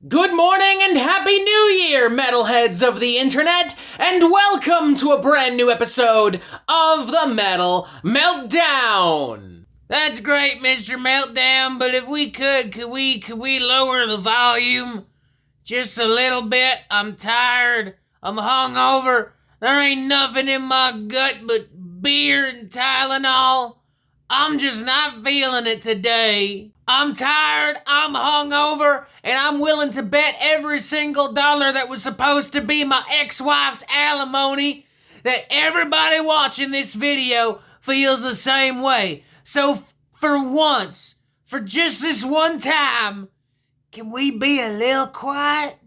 Good morning and Happy New Year, metalheads of the internet, and welcome to a brand new episode of the Metal Meltdown. That's great, Mr. Meltdown, but if we could we lower the volume just a little bit? I'm tired, I'm hungover, there ain't nothing in my gut but beer and Tylenol. I'm just not feeling it today. I'm tired, I'm hungover, and I'm willing to bet every single dollar that was supposed to be my ex-wife's alimony that everybody watching this video feels the same way. So for once, for just this one time, can we be a little quiet?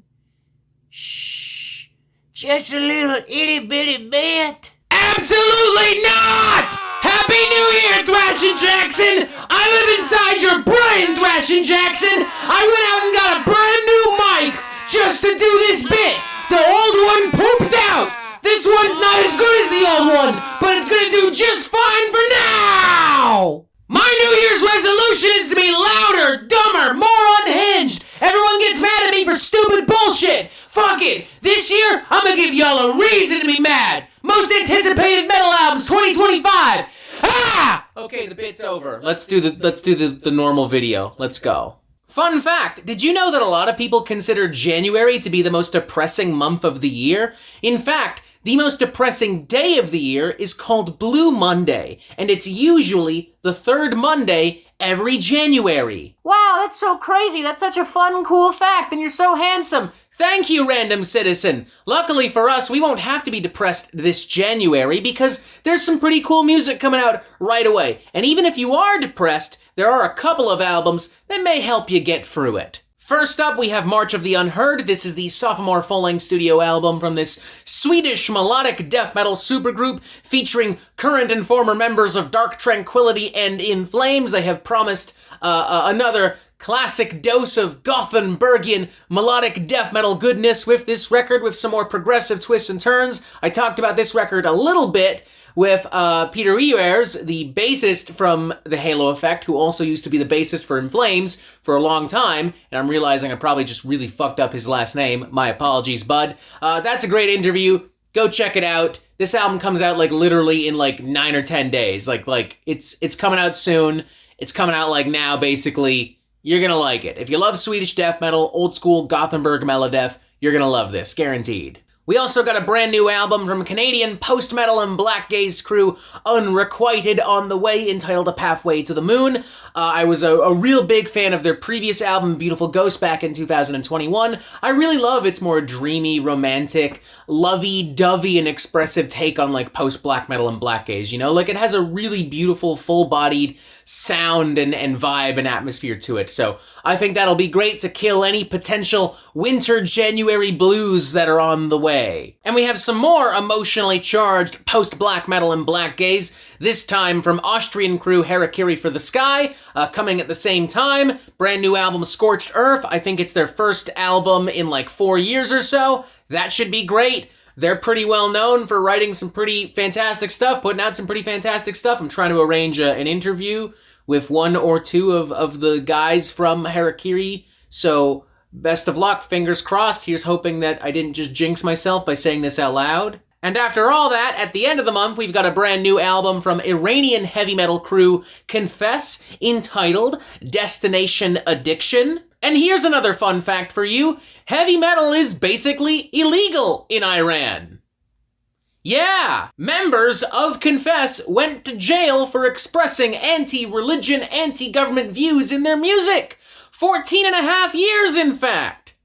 Shh, just a little itty bitty bit. Absolutely not! Happy New Year, Thrashin' Jackson! I live inside your brain, Thrashin' Jackson! I went out and got a brand new mic just to do this bit! The old one pooped out! This one's not as good as the old one, but it's gonna do just fine for now! My New Year's resolution is to be louder, dumber, more unhinged! Everyone gets mad at me for stupid bullshit! Fuck it! This year, I'm gonna give y'all a reason to be mad! Most anticipated metal albums 2025! Ah! Okay, the bit's over. Let's do the normal video. Let's go. Fun fact, did you know that a lot of people consider January to be the most depressing month of the year? In fact, the most depressing day of the year is called Blue Monday, and it's usually the third Monday every January. Wow, that's so crazy. That's such a fun, cool fact, and you're so handsome. Thank you, random citizen. Luckily for us, we won't have to be depressed this January because there's some pretty cool music coming out right away. And even if you are depressed, there are a couple of albums that may help you get through it. First up, we have March of the Unheard. This is the sophomore full-length studio album from this Swedish melodic death metal supergroup featuring current and former members of Dark Tranquillity and In Flames. They have promised another classic dose of Gothenburgian melodic death metal goodness with this record, with some more progressive twists and turns. I talked about this record a little bit with Peter Eers, the bassist from The Halo Effect, who also used to be the bassist for In Flames for a long time, and I'm realizing I probably just really fucked up his last name. My apologies, bud. That's a great interview. Go check it out. This album comes out literally in 9 or 10 days. It's coming out soon. It's coming out now, basically. You're gonna like it. If you love Swedish death metal, old school Gothenburg melodeath, you're gonna love this, guaranteed. We also got a brand new album from Canadian post-metal and black gaze crew Unrequited on the way, entitled A Pathway to the Moon. I was a real big fan of their previous album, Beautiful Ghost, back in 2021. I really love its more dreamy, romantic, lovey-dovey and expressive take on post-black metal and black gaze, you know? It has a really beautiful, full-bodied sound and vibe and atmosphere to it. So I think that'll be great to kill any potential winter January blues that are on the way. And we have some more emotionally charged post-black metal and black gaze, this time from Austrian crew Harakiri for the Sky, coming at the same time. Brand new album Scorched Earth. I think it's their first album in 4 years or so. That should be great. They're pretty well known for writing some pretty fantastic stuff, putting out some pretty fantastic stuff. I'm trying to arrange an interview with one or two of the guys from Harakiri. So best of luck, fingers crossed. Here's hoping that I didn't just jinx myself by saying this out loud. And after all that, at the end of the month, we've got a brand new album from Iranian heavy metal crew Confess, entitled Destination Addiction. And here's another fun fact for you. Heavy metal is basically illegal in Iran. Yeah, members of Confess went to jail for expressing anti-religion, anti-government views in their music. 14.5 years, in fact.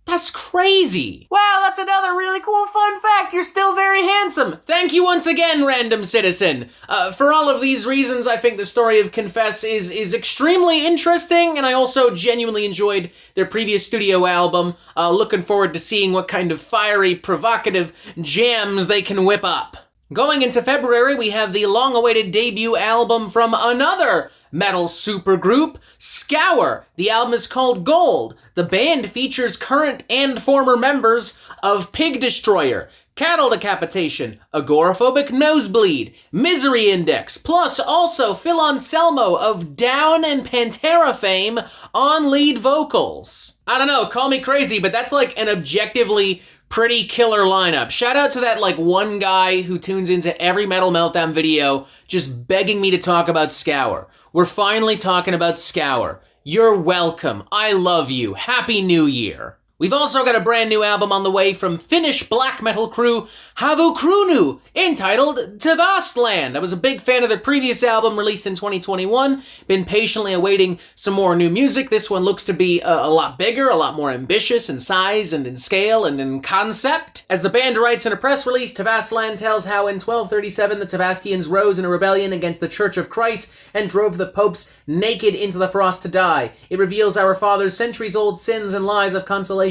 That's crazy. Wow, that's another really cool fun fact. You're still very handsome. Thank you once again, random citizen. For all of these reasons, I think the story of Confess is extremely interesting, and I also genuinely enjoyed their previous studio album. Looking forward to seeing what kind of fiery, provocative jams they can whip up. Going into February, we have the long-awaited debut album from another metal supergroup, Scow. The album is called Gold. The band features current and former members of Pig Destroyer, cattle decapitation, agoraphobic nosebleed, misery index, plus also Phil Anselmo of Down and Pantera fame on lead vocals. I don't know, call me crazy, but that's like an objectively pretty killer lineup. Shout out to that like one guy who tunes into every Metal Meltdown video just begging me to talk about Scow. We're finally talking about Scow. You're welcome. I love you. Happy New Year. We've also got a brand new album on the way from Finnish black metal crew Havu Cru, entitled To Vast Land. I was a big fan of their previous album released in 2021. Been patiently awaiting some more new music. This one looks to be a lot bigger, a lot more ambitious in size and in scale and in concept. As the band writes in a press release, To Vast Land tells how in 1237 the Tavastians rose in a rebellion against the Church of Christ and drove the popes naked into the frost to die. It reveals our fathers' centuries-old sins and lies of consolation.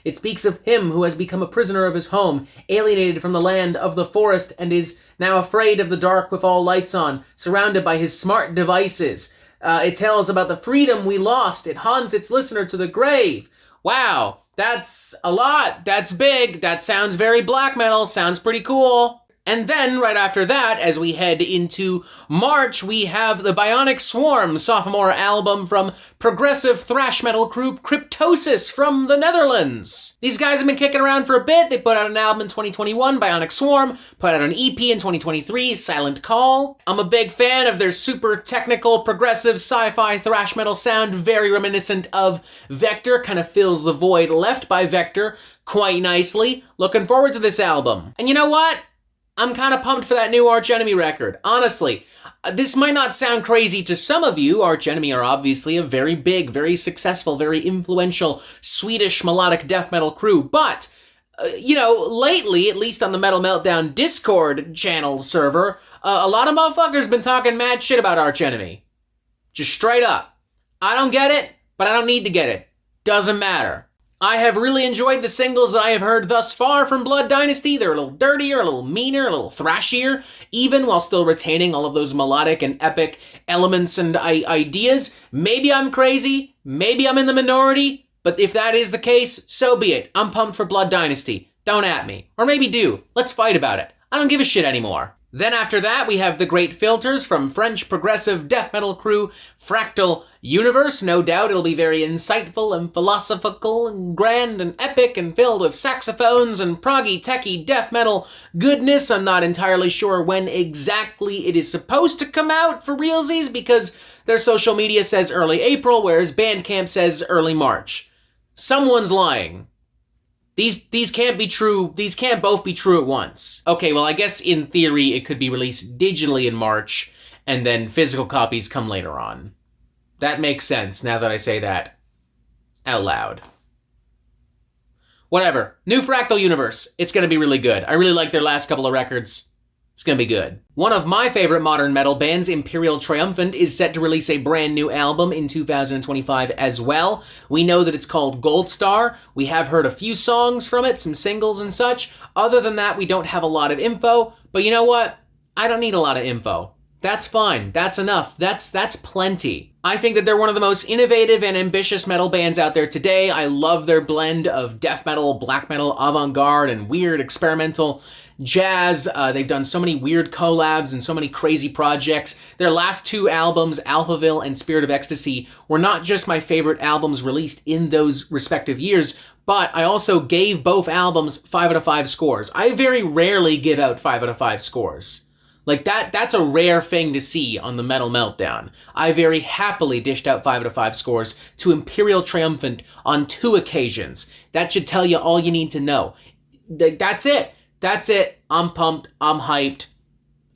It speaks of him who has become a prisoner of his home, alienated from the land of the forest, and is now afraid of the dark with all lights on, surrounded by his smart devices. It tells about the freedom we lost. It haunts its listener to the grave. Wow, that's a lot. That's big. That sounds very black metal. Sounds pretty cool. And then, right after that, as we head into March, we have the Bionic Swarm sophomore album from progressive thrash metal group Cryptosis from the Netherlands. These guys have been kicking around for a bit. They put out an album in 2021, Bionic Swarm, put out an EP in 2023, Silent Call. I'm a big fan of their super technical, progressive, sci-fi thrash metal sound, very reminiscent of Vector, kind of fills the void left by Vector quite nicely. Looking forward to this album. And you know what? I'm kind of pumped for that new Arch Enemy record. Honestly, this might not sound crazy to some of you. Arch Enemy are obviously a very big, very successful, very influential Swedish melodic death metal crew. But, lately, at least on the Metal Meltdown Discord channel server, a lot of motherfuckers been talking mad shit about Arch Enemy. Just straight up. I don't get it, but I don't need to get it. Doesn't matter. I have really enjoyed the singles that I have heard thus far from Blood Dynasty. They're a little dirtier, a little meaner, a little thrashier, even while still retaining all of those melodic and epic elements and ideas. Maybe I'm crazy, maybe I'm in the minority, but if that is the case, so be it. I'm pumped for Blood Dynasty. Don't at me. Or maybe do. Let's fight about it. I don't give a shit anymore. Then after that, we have the great filters from French progressive death metal crew Fractal Universe. No doubt it'll be very insightful and philosophical and grand and epic and filled with saxophones and proggy techie death metal goodness. I'm not entirely sure when exactly it is supposed to come out for realsies because their social media says early April, whereas Bandcamp says early March. Someone's lying. These can't be true. These can't both be true at once. Okay, well, I guess in theory it could be released digitally in March, and then physical copies come later on. That makes sense now that I say that out loud. Whatever. New Fractal Universe. It's gonna be really good. I really like their last couple of records. It's gonna be good. One of my favorite modern metal bands, Imperial Triumphant, is set to release a brand new album in 2025 as well. We know that it's called Gold Star. We have heard a few songs from it, some singles and such. Other than that, we don't have a lot of info. But you know what? I don't need a lot of info. That's fine. That's enough. That's plenty. I think that they're one of the most innovative and ambitious metal bands out there today. I love their blend of death metal, black metal, avant-garde, and weird experimental jazz. They've done so many weird collabs and so many crazy projects. Their last two albums, Alphaville and Spirit of Ecstasy, were not just my favorite albums released in those respective years, but I also gave both albums 5 out of 5 scores. I very rarely give out 5 out of 5 scores. Like that's a rare thing to see on the Metal Meltdown. I very happily dished out 5 out of 5 scores to Imperial Triumphant on 2 occasions. That should tell you all you need to know. That's it. That's it. I'm pumped. I'm hyped.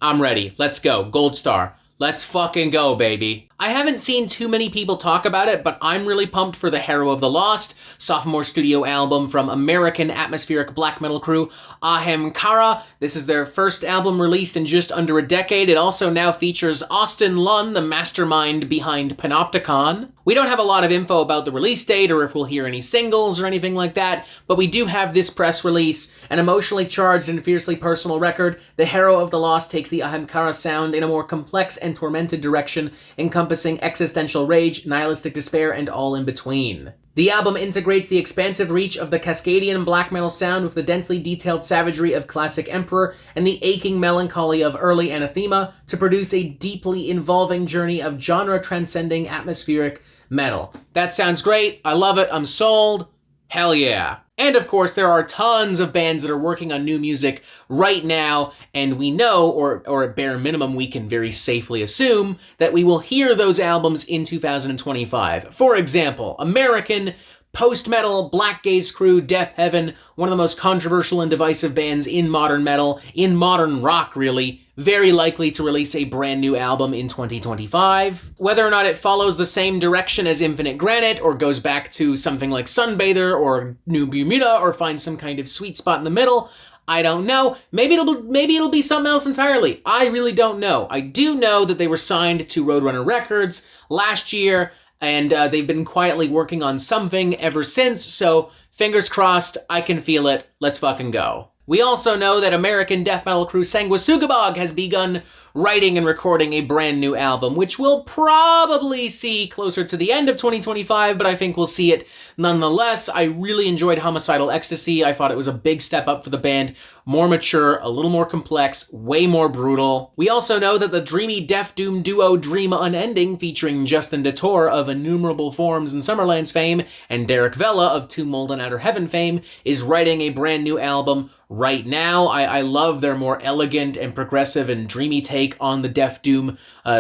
I'm ready. Let's go. Gold Star. Let's fucking go, baby. I haven't seen too many people talk about it, but I'm really pumped for the Hero of the Lost, sophomore studio album from American atmospheric black metal crew Ahem Cara. This is their first album released in just under a decade. It also now features Austin Lunn, the mastermind behind Panopticon. We don't have a lot of info about the release date or if we'll hear any singles or anything like that, but we do have this press release, an emotionally charged and fiercely personal record. The Hero of the Lost takes the Ahem Cara sound in a more complex and tormented direction, encompassing encompassing existential rage, nihilistic despair, and all in between. The album integrates the expansive reach of the Cascadian black metal sound with the densely detailed savagery of classic Emperor and the aching melancholy of early Anathema to produce a deeply involving journey of genre-transcending atmospheric metal. That sounds great. I love it. I'm sold. Hell yeah. And of course, there are tons of bands that are working on new music right now, and we know, or at bare minimum, we can very safely assume, that we will hear those albums in 2025. For example, American post-metal black gaze crew Death Heaven, one of the most controversial and divisive bands in modern metal, in modern rock really, very likely to release a brand new album in 2025. Whether or not it follows the same direction as Infinite Granite, or goes back to something like Sunbather, or New Bermuda, or finds some kind of sweet spot in the middle, I don't know. Maybe it'll be something else entirely. I really don't know. I do know that they were signed to Roadrunner Records last year, and they've been quietly working on something ever since, so fingers crossed, I can feel it. Let's fucking go. We also know that American death metal crew Sanguisugabog has begun writing and recording a brand new album, which we'll probably see closer to the end of 2025, but I think we'll see it nonetheless. I really enjoyed Homicidal Ecstasy. I thought it was a big step up for the band. More mature, a little more complex, way more brutal. We also know that the dreamy Death Doom duo Dream Unending, featuring Justin DeTore of Innumerable Forms and Summerlands fame, and Derek Vella of Tomb Mold and Outer Heaven fame, is writing a brand new album right now. I love their more elegant and progressive and dreamy take on the Death Doom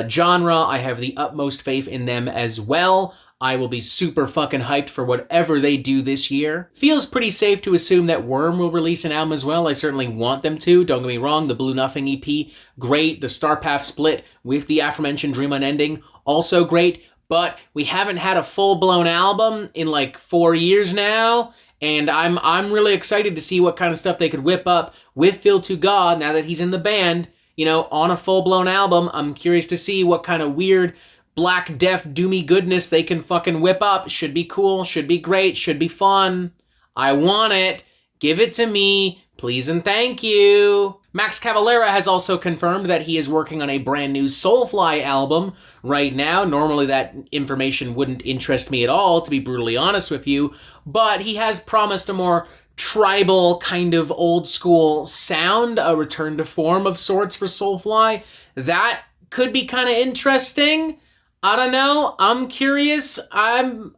genre. I have the utmost faith in them as well. I will be super fucking hyped for whatever they do this year. Feels pretty safe to assume that Worm will release an album as well. I certainly want them to. Don't get me wrong, the Blue Nothing EP, great. The Starpath split with the aforementioned Dream Unending, also great. But we haven't had a full-blown album in like 4 years now. And I'm really excited to see what kind of stuff they could whip up with Phil to God now that he's in the band, you know, on a full-blown album. I'm curious to see what kind of weird black death doomy goodness they can fucking whip up. Should be cool, should be great, should be fun. I want it. Give it to me, please and thank you. Max Cavalera has also confirmed that he is working on a brand new Soulfly album right now. Normally that information wouldn't interest me at all, to be brutally honest with you, but he has promised a more tribal kind of old school sound, a return to form of sorts for Soulfly. That could be kind of interesting. I don't know. I'm curious. I'm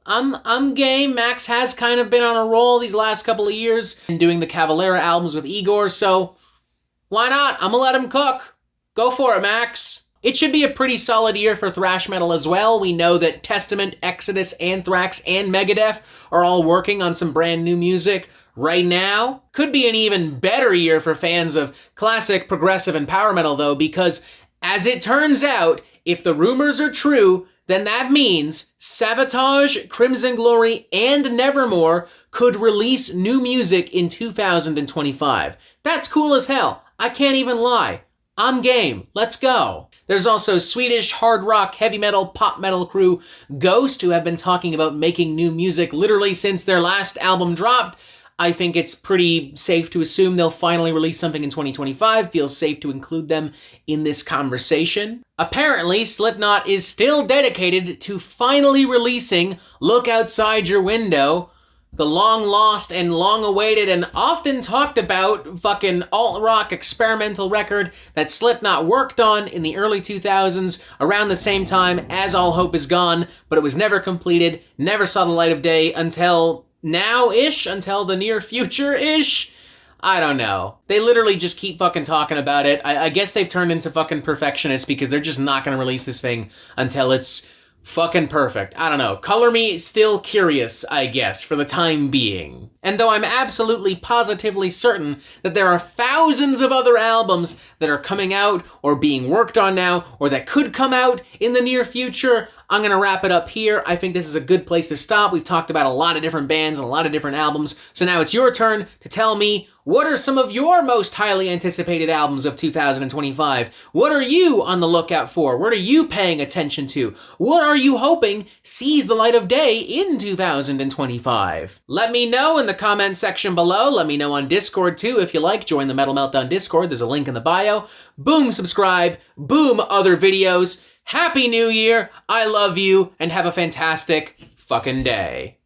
game. Max has kind of been on a roll these last couple of years and doing the Cavalera albums with Igor, so why not? I'm gonna let him cook. Go for it, Max. It should be a pretty solid year for thrash metal as well. We know that Testament, Exodus, Anthrax, and Megadeth are all working on some brand new music right now. Could be an even better year for fans of classic, progressive, and power metal, though, because as it turns out, if the rumors are true, then that means Sabotage, Crimson Glory, and Nevermore could release new music in 2025. That's cool as hell. I can't even lie. I'm game. Let's go. There's also Swedish hard rock, heavy metal, pop metal crew Ghost, who have been talking about making new music literally since their last album dropped. I think it's pretty safe to assume they'll finally release something in 2025. Feels safe to include them in this conversation. Apparently, Slipknot is still dedicated to finally releasing Look Outside Your Window, the long-lost and long-awaited and often talked about fucking alt-rock experimental record that Slipknot worked on in the early 2000s around the same time as All Hope Is Gone, but it was never completed, never saw the light of day until now-ish, until the near future-ish. I don't know. They literally just keep fucking talking about it. I guess they've turned into fucking perfectionists because they're just not going to release this thing until it's fucking perfect. I don't know. Color me still curious, I guess, for the time being. And though I'm absolutely positively certain that there are thousands of other albums that are coming out or being worked on now or that could come out in the near future, I'm going to wrap it up here. I think this is a good place to stop. We've talked about a lot of different bands and a lot of different albums. So now it's your turn to tell me, what are some of your most highly anticipated albums of 2025? What are you on the lookout for? What are you paying attention to? What are you hoping sees the light of day in 2025? Let me know in the comment section below. Let me know on Discord too if you like. Join the Metal Meltdown Discord. There's a link in the bio. Boom, subscribe. Boom, other videos. Happy New Year, I love you, and have a fantastic fucking day.